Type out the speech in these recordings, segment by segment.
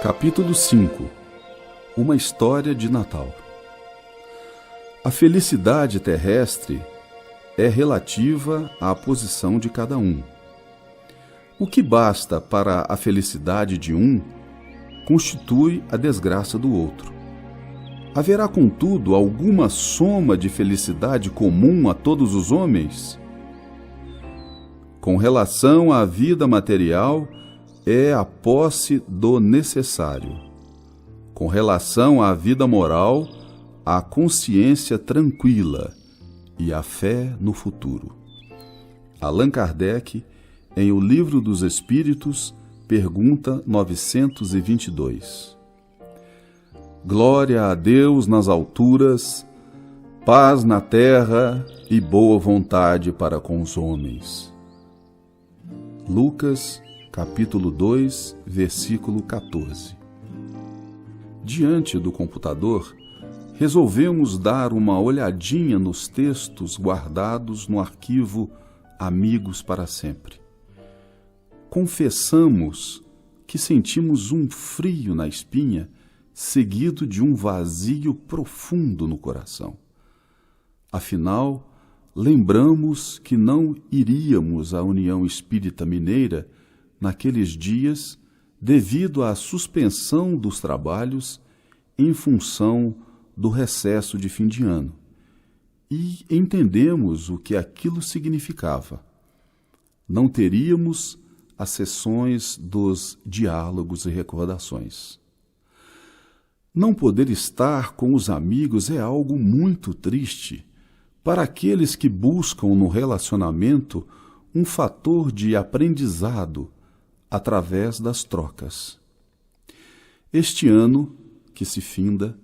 Capítulo 5. Uma história de Natal. A felicidade terrestre é relativa à posição de cada um. O que basta para a felicidade de um constitui a desgraça do outro. Haverá, contudo, alguma soma de felicidade comum a todos os homens? Com relação à vida material, é a posse do necessário. Com relação à vida moral, a consciência tranquila e a fé no futuro. Allan Kardec, em O Livro dos Espíritos, pergunta 922. Glória a Deus nas alturas, paz na terra e boa vontade para com os homens. Lucas, capítulo 2, versículo 14. Diante do computador, resolvemos dar uma olhadinha nos textos guardados no arquivo Amigos para Sempre. Confessamos que sentimos um frio na espinha, seguido de um vazio profundo no coração. Afinal, lembramos que não iríamos à União Espírita Mineira naqueles dias, devido à suspensão dos trabalhos em função do recesso de fim de ano, e entendemos o que aquilo significava. Não teríamos as sessões dos diálogos e recordações. Não poder estar com os amigos é algo muito triste para aqueles que buscam no relacionamento um fator de aprendizado através das trocas. Este ano, que se finda,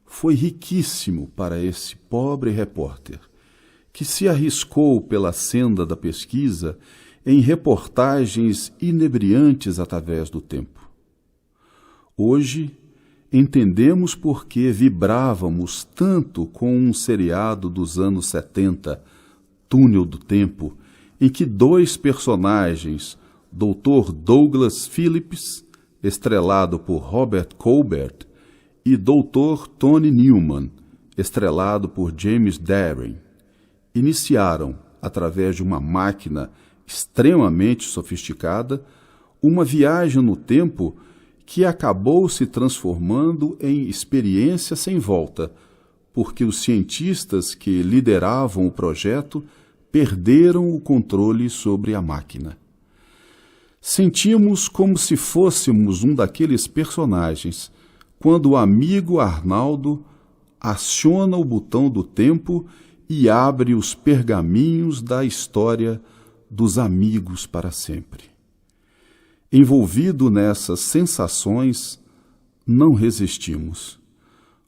foi riquíssimo para esse pobre repórter, que se arriscou pela senda da pesquisa em reportagens inebriantes através do tempo. Hoje, entendemos por que vibrávamos tanto com um seriado dos anos 70, Túnel do Tempo, em que dois personagens, Dr. Douglas Phillips, estrelado por Robert Colbert, e Dr. Tony Newman, estrelado por James Darren, iniciaram, através de uma máquina extremamente sofisticada, uma viagem no tempo que acabou se transformando em experiência sem volta, porque os cientistas que lideravam o projeto perderam o controle sobre a máquina. Sentimos como se fôssemos um daqueles personagens, quando o amigo Arnaldo aciona o botão do tempo e abre os pergaminhos da história dos amigos para sempre. Envolvido nessas sensações, não resistimos.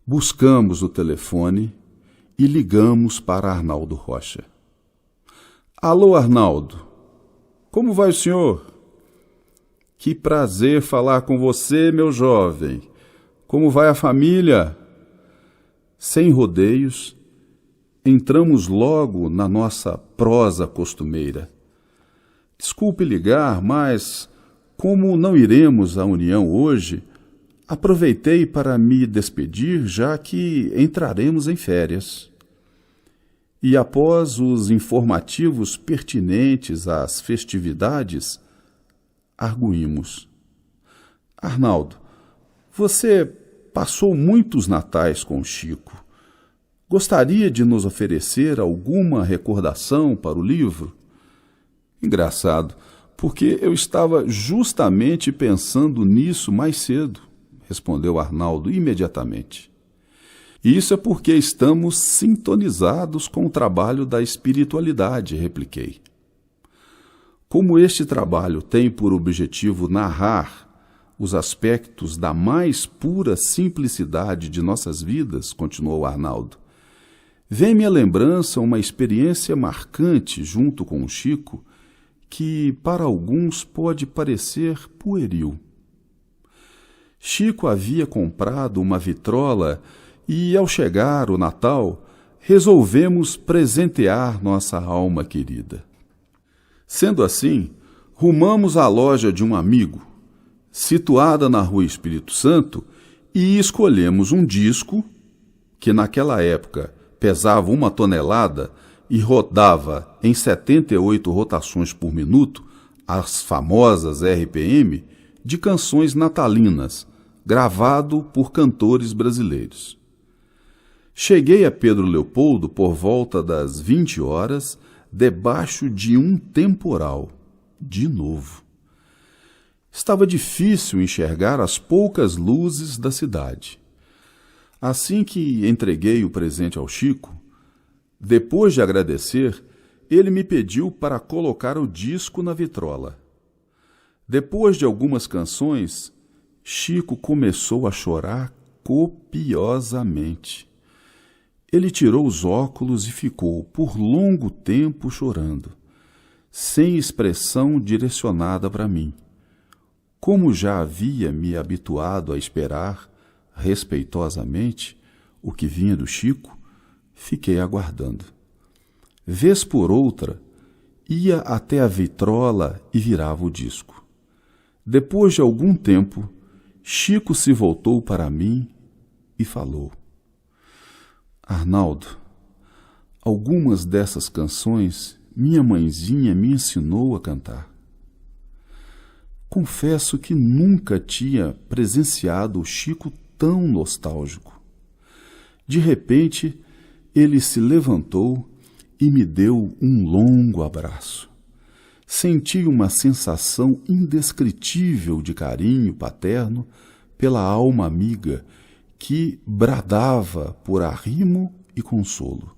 Buscamos o telefone e ligamos para Arnaldo Rocha. Alô, Arnaldo. Como vai o senhor? Que prazer falar com você, meu jovem. Como vai a família? Sem rodeios, entramos logo na nossa prosa costumeira. Desculpe ligar, mas, como não iremos à União hoje, aproveitei para me despedir, já que entraremos em férias. E após os informativos pertinentes às festividades, arguímos. Arnaldo, você passou muitos natais com Chico. Gostaria de nos oferecer alguma recordação para o livro? Engraçado, porque eu estava justamente pensando nisso mais cedo, respondeu Arnaldo imediatamente. Isso é porque estamos sintonizados com o trabalho da espiritualidade, repliquei. Como este trabalho tem por objetivo narrar os aspectos da mais pura simplicidade de nossas vidas, continuou Arnaldo, vem-me à lembrança uma experiência marcante junto com o Chico, que para alguns pode parecer pueril. Chico havia comprado uma vitrola e, ao chegar o Natal, resolvemos presentear nossa alma querida. Sendo assim, rumamos à loja de um amigo, situada na Rua Espírito Santo, e escolhemos um disco que naquela época pesava 1 tonelada e rodava em 78 rotações por minuto, as famosas RPM, de canções natalinas, gravado por cantores brasileiros. Cheguei a Pedro Leopoldo por volta das 20 horas, debaixo de um temporal, de novo. Estava difícil enxergar as poucas luzes da cidade. Assim que entreguei o presente ao Chico, depois de agradecer, ele me pediu para colocar o disco na vitrola. Depois de algumas canções, Chico começou a chorar copiosamente. Ele tirou os óculos e ficou por longo tempo chorando, sem expressão direcionada para mim. Como já havia me habituado a esperar, respeitosamente, o que vinha do Chico, fiquei aguardando. Vez por outra, ia até a vitrola e virava o disco. Depois de algum tempo, Chico se voltou para mim e falou: Arnaldo, algumas dessas canções minha mãezinha me ensinou a cantar. Confesso que nunca tinha presenciado o Chico tão nostálgico. De repente, ele se levantou e me deu um longo abraço. Senti uma sensação indescritível de carinho paterno pela alma amiga que bradava por arrimo e consolo.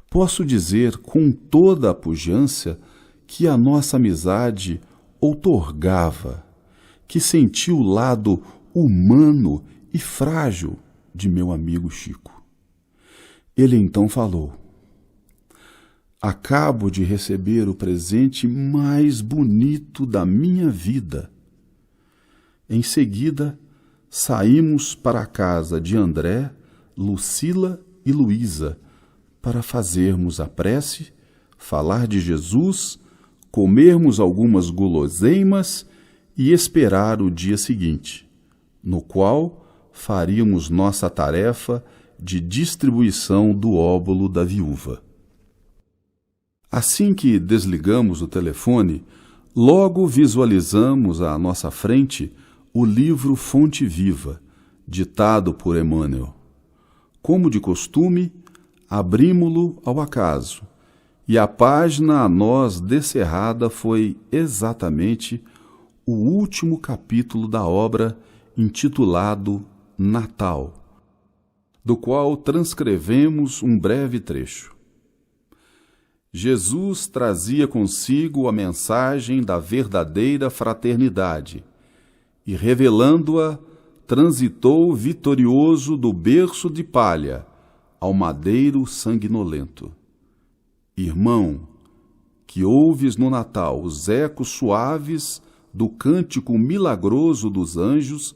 Posso dizer com toda a pujança que a nossa amizade outorgava, que senti o lado humano e frágil de meu amigo Chico. Ele então falou: acabo de receber o presente mais bonito da minha vida. Em seguida, saímos para a casa de André, Lucila e Luísa para fazermos a prece, falar de Jesus, comermos algumas guloseimas e esperar o dia seguinte, no qual faríamos nossa tarefa de distribuição do óbolo da viúva. Assim que desligamos o telefone, logo visualizamos à nossa frente o livro Fonte Viva, ditado por Emmanuel. Como de costume, abrimos-lo ao acaso, e a página a nós descerrada foi exatamente o último capítulo da obra intitulado Natal, do qual transcrevemos um breve trecho. Jesus trazia consigo a mensagem da verdadeira fraternidade e, revelando-a, transitou vitorioso do berço de palha ao madeiro sanguinolento. Irmão, que ouves no Natal os ecos suaves do cântico milagroso dos anjos,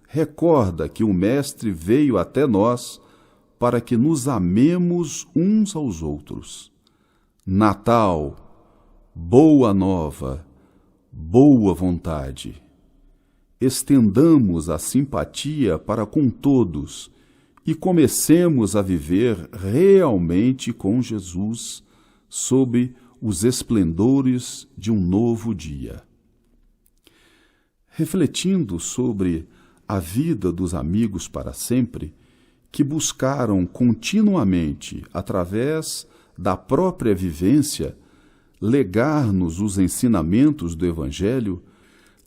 recorda que o Mestre veio até nós para que nos amemos uns aos outros. Natal, boa nova, boa vontade. Estendamos a simpatia para com todos e comecemos a viver realmente com Jesus sob os esplendores de um novo dia. Refletindo sobre a vida dos amigos para sempre, que buscaram continuamente, através da própria vivência, legar-nos os ensinamentos do Evangelho,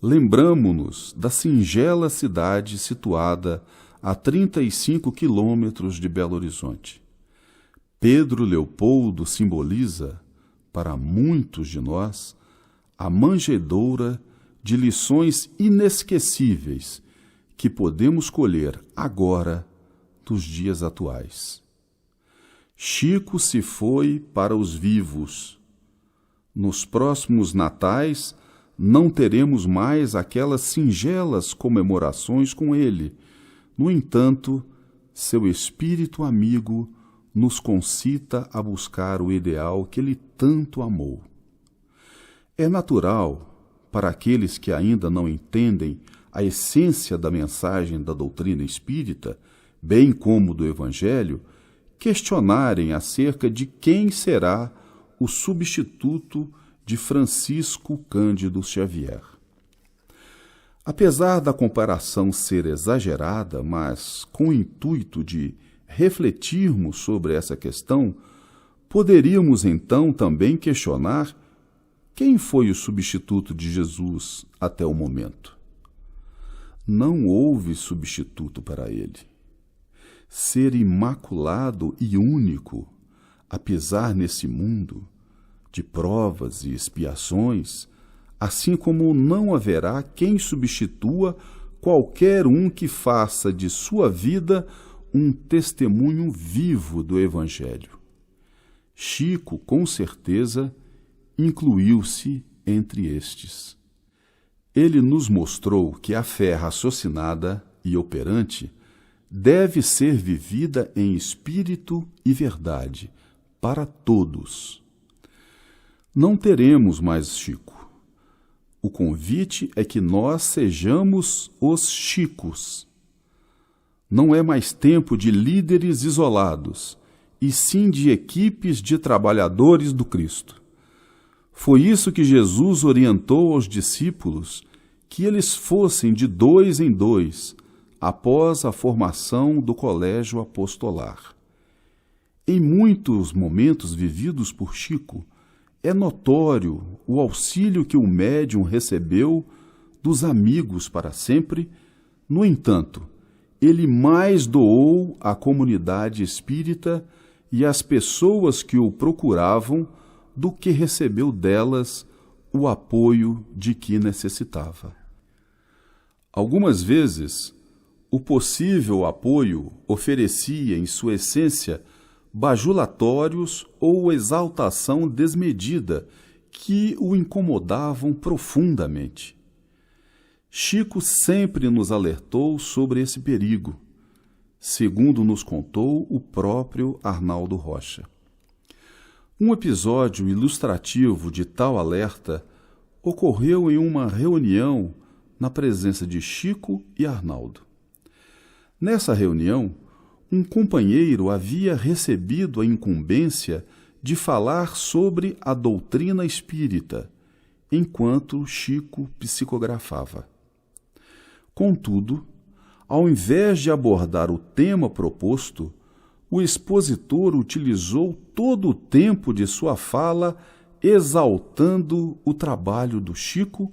lembramo-nos da singela cidade situada a 35 quilômetros de Belo Horizonte. Pedro Leopoldo simboliza, para muitos de nós, a manjedoura de lições inesquecíveis que podemos colher agora dos dias atuais. Chico se foi para os vivos. Nos próximos natais não teremos mais aquelas singelas comemorações com ele. No entanto, seu espírito amigo nos concita a buscar o ideal que ele tanto amou. É natural, para aqueles que ainda não entendem a essência da mensagem da doutrina espírita, bem como do Evangelho, questionarem acerca de quem será o substituto de Francisco Cândido Xavier. Apesar da comparação ser exagerada, mas com o intuito de refletirmos sobre essa questão, poderíamos então também questionar quem foi o substituto de Jesus até o momento. Não houve substituto para ele. Ser imaculado e único, apesar nesse mundo de provas e expiações, assim como não haverá quem substitua qualquer um que faça de sua vida um testemunho vivo do Evangelho. Chico, com certeza, incluiu-se entre estes. Ele nos mostrou que a fé raciocinada e operante deve ser vivida em espírito e verdade, para todos. Não teremos mais Chico. O convite é que nós sejamos os Chicos. Não é mais tempo de líderes isolados, e sim de equipes de trabalhadores do Cristo. Foi isso que Jesus orientou aos discípulos, que eles fossem de 2 em 2, após a formação do colégio apostolar. Em muitos momentos vividos por Chico, é notório o auxílio que o médium recebeu dos amigos para sempre. No entanto, ele mais doou à comunidade espírita e às pessoas que o procuravam do que recebeu delas o apoio de que necessitava. Algumas vezes, o possível apoio oferecia, em sua essência, bajulatórios ou exaltação desmedida que o incomodavam profundamente. Chico sempre nos alertou sobre esse perigo, segundo nos contou o próprio Arnaldo Rocha. Um episódio ilustrativo de tal alerta ocorreu em uma reunião na presença de Chico e Arnaldo. Nessa reunião, um companheiro havia recebido a incumbência de falar sobre a doutrina espírita, enquanto Chico psicografava. Contudo, ao invés de abordar o tema proposto, o expositor utilizou todo o tempo de sua fala exaltando o trabalho do Chico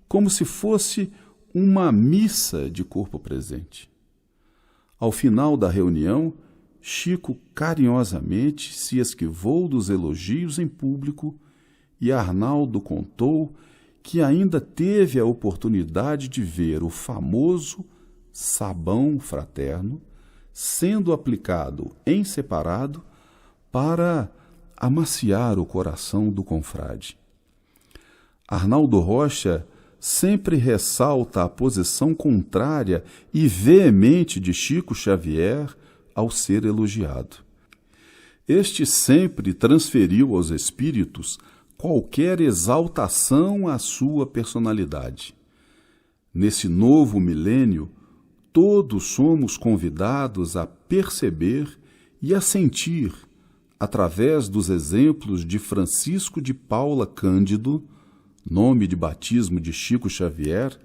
como se fosse uma missa de corpo presente. Ao final da reunião, Chico carinhosamente se esquivou dos elogios em público e Arnaldo contou que ainda teve a oportunidade de ver o famoso sabão fraterno sendo aplicado em separado para amaciar o coração do confrade. Arnaldo Rocha sempre ressalta a posição contrária e veemente de Chico Xavier ao ser elogiado. Este sempre transferiu aos espíritos qualquer exaltação à sua personalidade. Nesse novo milênio, todos somos convidados a perceber e a sentir, através dos exemplos de Francisco de Paula Cândido, nome de batismo de Chico Xavier,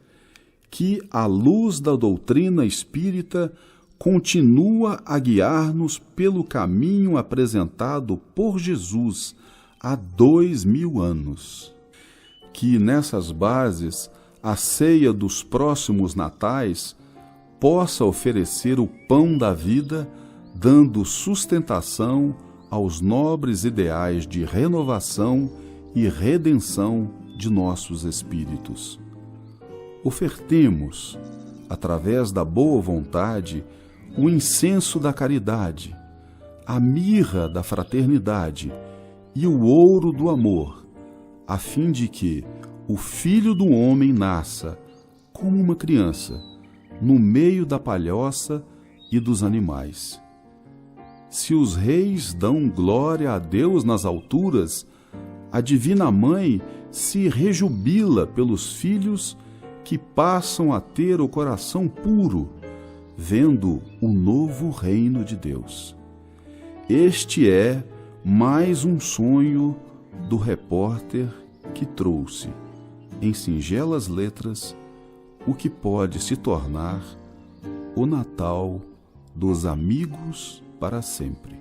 que a luz da doutrina espírita continua a guiar-nos pelo caminho apresentado por Jesus há 2000 anos. Que nessas bases a ceia dos próximos natais possa oferecer o pão da vida, dando sustentação aos nobres ideais de renovação e redenção de nossos espíritos. Ofertemos, através da boa vontade, o incenso da caridade, a mirra da fraternidade e o ouro do amor, a fim de que o Filho do Homem nasça, como uma criança, no meio da palhoça e dos animais. Se os reis dão glória a Deus nas alturas, A Divina Mãe se rejubila pelos filhos que passam a ter o coração puro, vendo o novo reino de Deus. Este é mais um sonho do repórter que trouxe, em singelas letras, o que pode se tornar o Natal dos amigos para sempre.